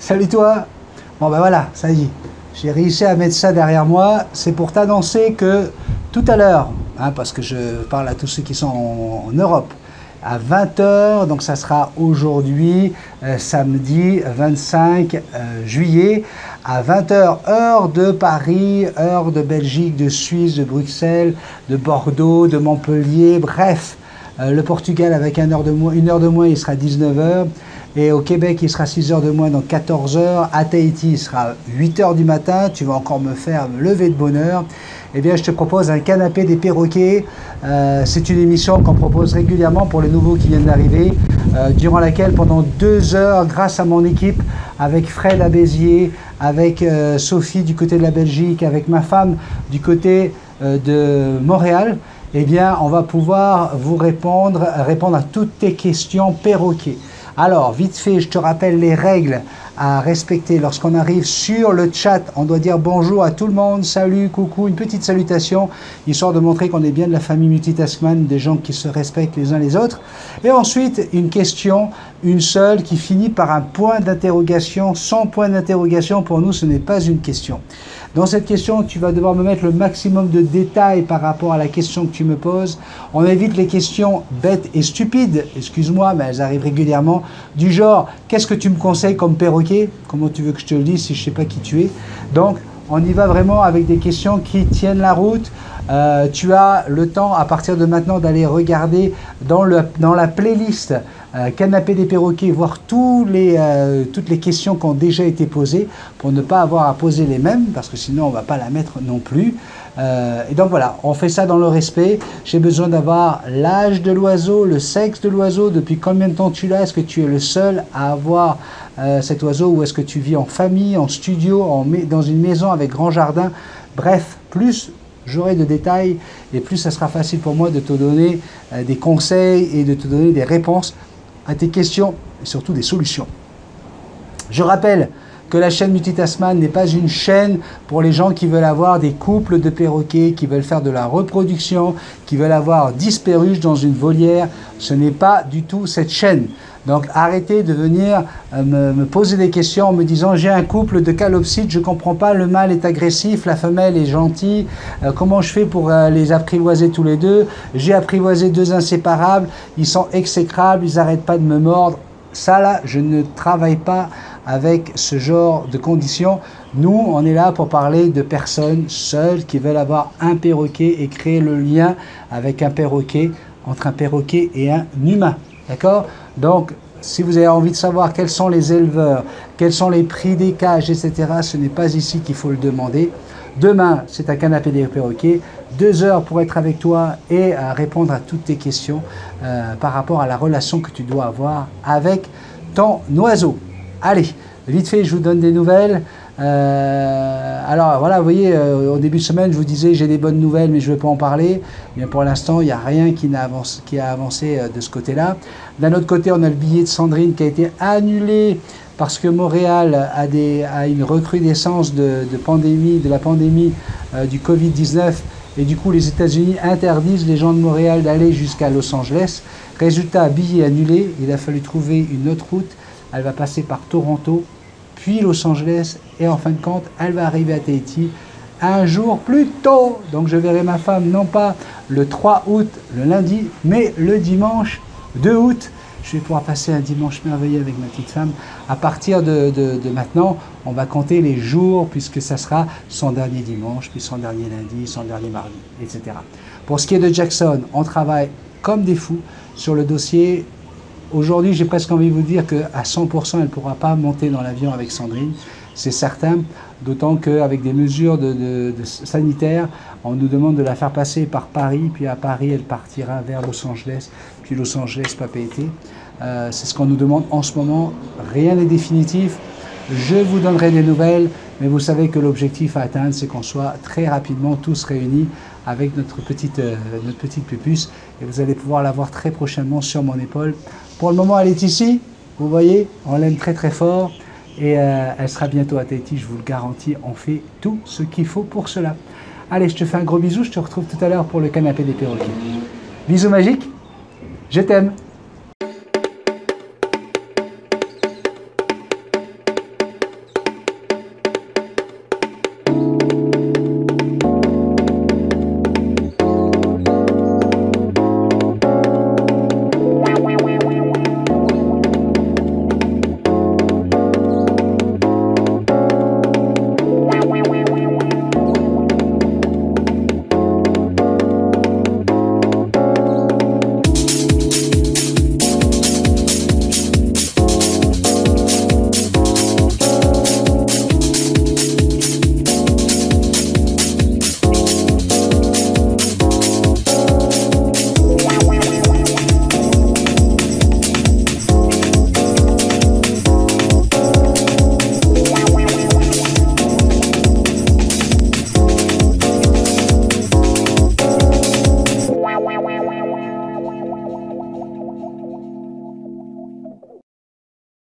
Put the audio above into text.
Salut toi. Bon ben voilà, ça y est, j'ai réussi à mettre ça derrière moi. C'est pour t'annoncer que tout à l'heure, hein, parce que je parle à tous ceux qui sont en Europe, à 20 h, donc ça sera aujourd'hui, samedi 25 juillet, à 20 h, heure de Paris, heure de Belgique, de Suisse, de Bruxelles, de Bordeaux, de Montpellier, bref, le Portugal avec une heure de moins, il sera 19 h. Et au Québec, il sera 6 h de moins, donc 14 h. À Tahiti, il sera 8 h du matin. Tu vas encore me faire me lever de bonne heure. Eh bien, je te propose un canapé des perroquets. C'est une émission qu'on propose régulièrement pour les nouveaux qui viennent d'arriver, durant laquelle, pendant 2 heures, grâce à mon équipe, avec Fred à Béziers, avec Sophie du côté de la Belgique, avec ma femme du côté de Montréal, eh bien, on va pouvoir vous répondre à toutes tes questions perroquets. Alors, vite fait, je te rappelle les règles à respecter. Lorsqu'on arrive sur le chat, on doit dire bonjour à tout le monde, salut, coucou, une petite salutation, histoire de montrer qu'on est bien de la famille Multitaskman, des gens qui se respectent les uns les autres. Et ensuite, une question, une seule, qui finit par un point d'interrogation. Sans point d'interrogation, pour nous, ce n'est pas une question. Dans cette question, tu vas devoir me mettre le maximum de détails par rapport à la question que tu me poses. On évite les questions bêtes et stupides, excuse-moi, mais elles arrivent régulièrement, du genre, qu'est-ce que tu me conseilles comme perroquet? Comment tu veux que je te le dise si je ne sais pas qui tu es? Donc, on y va vraiment avec des questions qui tiennent la route. Tu as le temps, à partir de maintenant, d'aller regarder dans la playlist Canapé des perroquets, voir toutes les questions qui ont déjà été posées, pour ne pas avoir à poser les mêmes, parce que sinon on ne va pas la mettre non plus. Et donc voilà, on fait ça dans le respect. J'ai besoin d'avoir l'âge de l'oiseau, le sexe de l'oiseau, depuis combien de temps tu l'as, est-ce que tu es le seul à avoir cet oiseau, ou est-ce que tu vis en famille, en studio, dans une maison avec grand jardin. Bref, plus j'aurai de détails et plus ça sera facile pour moi de te donner des conseils et de te donner des réponses à tes questions et surtout des solutions. Je rappelle que la chaîne Multitaskman n'est pas une chaîne pour les gens qui veulent avoir des couples de perroquets, qui veulent faire de la reproduction, qui veulent avoir 10 perruches dans une volière. Ce n'est pas du tout cette chaîne. Donc arrêtez de venir me poser des questions en me disant j'ai un couple de calopsites, je ne comprends pas, le mâle est agressif, la femelle est gentille, comment je fais pour les apprivoiser tous les deux? J'ai apprivoisé 2 inséparables, ils sont exécrables, ils n'arrêtent pas de me mordre. Ça là, je ne travaille pas avec ce genre de conditions. Nous, on est là pour parler de personnes seules qui veulent avoir un perroquet et créer le lien avec un perroquet, entre un perroquet et un humain. D'accord? Donc, si vous avez envie de savoir quels sont les éleveurs, quels sont les prix des cages, etc., ce n'est pas ici qu'il faut le demander. Demain, c'est un canapé des perroquets. 2 heures pour être avec toi et répondre à toutes tes questions par rapport à la relation que tu dois avoir avec ton oiseau. Allez, vite fait, je vous donne des nouvelles. Alors voilà, vous voyez, au début de semaine, je vous disais j'ai des bonnes nouvelles, mais je ne vais pas en parler. Mais pour l'instant, il n'y a rien qui a avancé de ce côté-là. D'un autre côté, on a le billet de Sandrine qui a été annulé parce que Montréal a une recrudescence de la pandémie du Covid-19. Et du coup, les États-Unis interdisent les gens de Montréal d'aller jusqu'à Los Angeles. Résultat, billet annulé. Il a fallu trouver une autre route. Elle va passer par Toronto, puis Los Angeles, et en fin de compte, elle va arriver à Tahiti un jour plus tôt. Donc je verrai ma femme non pas le 3 août, le lundi, mais le dimanche 2 août. Je vais pouvoir passer un dimanche merveilleux avec ma petite femme. À partir de maintenant, on va compter les jours, puisque ça sera son dernier dimanche, puis son dernier lundi, son dernier mardi, etc. Pour ce qui est de Jackson, on travaille comme des fous sur le dossier. Aujourd'hui, j'ai presque envie de vous dire qu'à 100%, elle ne pourra pas monter dans l'avion avec Sandrine. C'est certain, d'autant qu'avec des mesures sanitaires, on nous demande de la faire passer par Paris, puis à Paris, elle partira vers Los Angeles, puis Los Angeles, Papeete. C'est ce qu'on nous demande en ce moment. Rien n'est définitif. Je vous donnerai des nouvelles, mais vous savez que l'objectif à atteindre, c'est qu'on soit très rapidement tous réunis avec notre petite pupuce, et vous allez pouvoir la voir très prochainement sur mon épaule. Pour le moment, elle est ici, vous voyez, on l'aime très très fort, et elle sera bientôt à Tahiti, je vous le garantis, on fait tout ce qu'il faut pour cela. Allez, je te fais un gros bisou, je te retrouve tout à l'heure pour le canapé des perroquets. Bisous magiques, je t'aime.